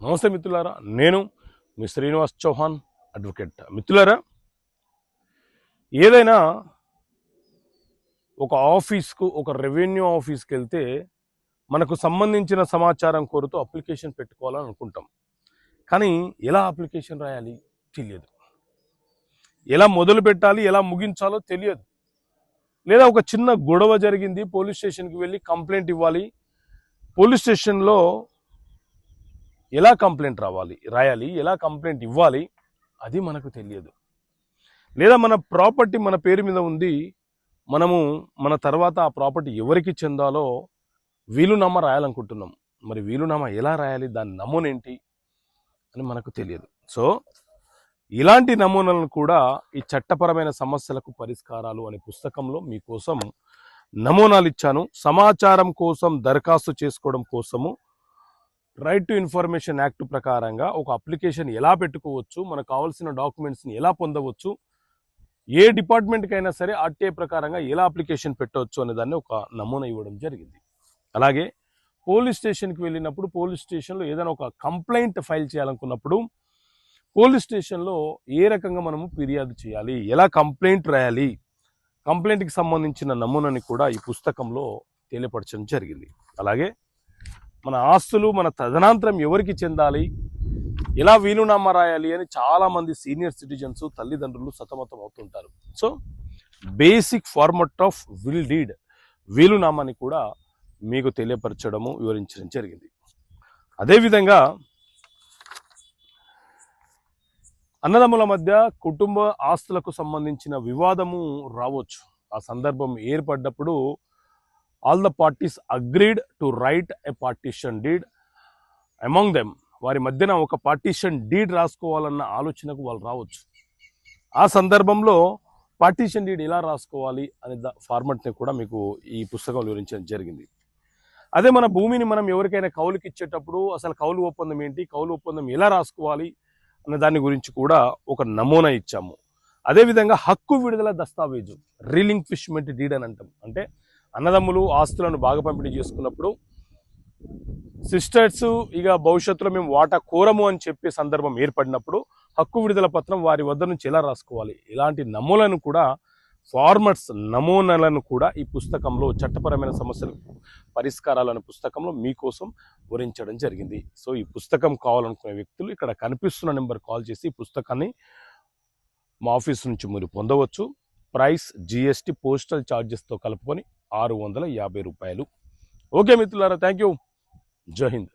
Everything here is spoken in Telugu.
నమస్తే మిత్రులారా, నేను మీ శ్రీనివాస్ చౌహాన్ అడ్వకేట్. మిత్రులారా, ఏదైనా ఒక ఆఫీస్కు, ఒక రెవెన్యూ ఆఫీస్కి వెళ్తే మనకు సంబంధించిన సమాచారం కోరుతూ అప్లికేషన్ పెట్టుకోవాలని అనుకుంటాం. కానీ ఎలా అప్లికేషన్ రాయాలి తెలియదు, ఎలా మొదలు పెట్టాలి, ఎలా ముగించాలో తెలియదు. లేదా ఒక చిన్న గొడవ జరిగింది, పోలీస్ స్టేషన్కి వెళ్ళి కంప్లైంట్ ఇవ్వాలి, పోలీస్ స్టేషన్లో ఎలా కంప్లైంట్ రాయాలి, ఎలా కంప్లైంట్ ఇవ్వాలి, అది మనకు తెలియదు. లేదా మన ప్రాపర్టీ మన పేరు మీద ఉంది, మనము మన తర్వాత ఆ ప్రాపర్టీ ఎవరికి చెందాలో వీలునామా రాయాలనుకుంటున్నాం. మరి వీలునామా ఎలా రాయాలి, దాని నమూనా ఏంటి అని మనకు తెలియదు. సో ఇలాంటి నమూనాలను కూడా ఈ చట్టపరమైన సమస్యలకు పరిష్కారాలు అనే పుస్తకంలో మీకోసం నమూనాలు ఇచ్చాను. సమాచారం కోసం దరఖాస్తు చేసుకోవడం కోసము రైట్ టు ఇన్ఫర్మేషన్ యాక్ట్ ప్రకారంగా ఒక అప్లికేషన్ ఎలా పెట్టుకోవచ్చు, మనకు కావాల్సిన డాక్యుమెంట్స్ని ఎలా పొందవచ్చు, ఏ డిపార్ట్మెంట్కి అయినా సరే ఆర్టీఐ ప్రకారంగా ఎలా అప్లికేషన్ పెట్టవచ్చు అనే దాన్ని ఒక నమూనా ఇవ్వడం జరిగింది. అలాగే పోలీస్ స్టేషన్కి వెళ్ళినప్పుడు, పోలీస్ స్టేషన్లో ఏదైనా ఒక కంప్లైంట్ ఫైల్ చేయాలనుకున్నప్పుడు పోలీస్ స్టేషన్లో ఏ రకంగా మనము ఫిర్యాదు చేయాలి, ఎలా కంప్లైంట్ రాయాలి, కంప్లైంట్కి సంబంధించిన నమూనాని కూడా ఈ పుస్తకంలో తెలియపరచడం జరిగింది. అలాగే మన ఆస్తులు మన తదనంతరం ఎవరికి చెందాలి, ఎలా వీలునామా రాయాలి అని చాలామంది సీనియర్ సిటిజన్స్, తల్లిదండ్రులు సతమతం అవుతుంటారు. So basic format of will deed, వీలునామాని కూడా మీకు తెలియపరచడము, వివరించడం జరిగింది. అదేవిధంగా అన్నదమ్ముల మధ్య కుటుంబ ఆస్తులకు సంబంధించిన వివాదము రావచ్చు. ఆ సందర్భం ఏర్పడ్డప్పుడు all the parties agreed to write a partition deed among them. వారి మధ్యన ఒక పార్టీషన్ డీడ్ రాసుకోవాలన్న ఆలోచనకు వాళ్ళు రావచ్చు. ఆ సందర్భంలో పార్టీషన్ డీడ్ ఎలా రాసుకోవాలి అనే ఫార్మాట్ని కూడా మీకు ఈ పుస్తకం వివరించడం జరిగింది. అదే మన భూమిని మనం ఎవరికైనా కౌలుకి ఇచ్చేటప్పుడు అసలు కౌలు ఒప్పందం ఏంటి, కౌలు ఒప్పందం ఎలా రాసుకోవాలి అనే దాని గురించి కూడా ఒక నమూనా ఇచ్చాము. అదేవిధంగా హక్కు విడుదల దస్తావేజు, రీలింక్విష్మెంట్ డీడ్ అని అంటాం. అంటే అన్నదమ్ములు ఆస్తులను బాగా పంపిణీ చేసుకున్నప్పుడు సిస్టర్స్ ఇక భవిష్యత్తులో మేము వాటా కోరము అని చెప్పే సందర్భం ఏర్పడినప్పుడు హక్కు విడుదల పత్రం వారి వద్ద నుంచి ఎలా రాసుకోవాలి, ఇలాంటి నమూనాలను కూడా, ఫార్మట్స్ నమూనాలను కూడా ఈ పుస్తకంలో చట్టపరమైన సమస్యల పరిష్కారాలు అనే పుస్తకంలో మీకోసం వివరించడం జరిగింది. సో ఈ పుస్తకం కావాలనుకునే వ్యక్తులు ఇక్కడ కనిపిస్తున్న నెంబర్ కాల్ చేసి ఈ పుస్తకాన్ని మా ఆఫీస్ నుంచి మీరు పొందవచ్చు. ప్రైస్ GST పోస్టల్ ఛార్జెస్తో కలుపుకొని 650 రూపాయలు. ఓకే మిత్రులారా, థ్యాంక్ యూ. జై హింద్.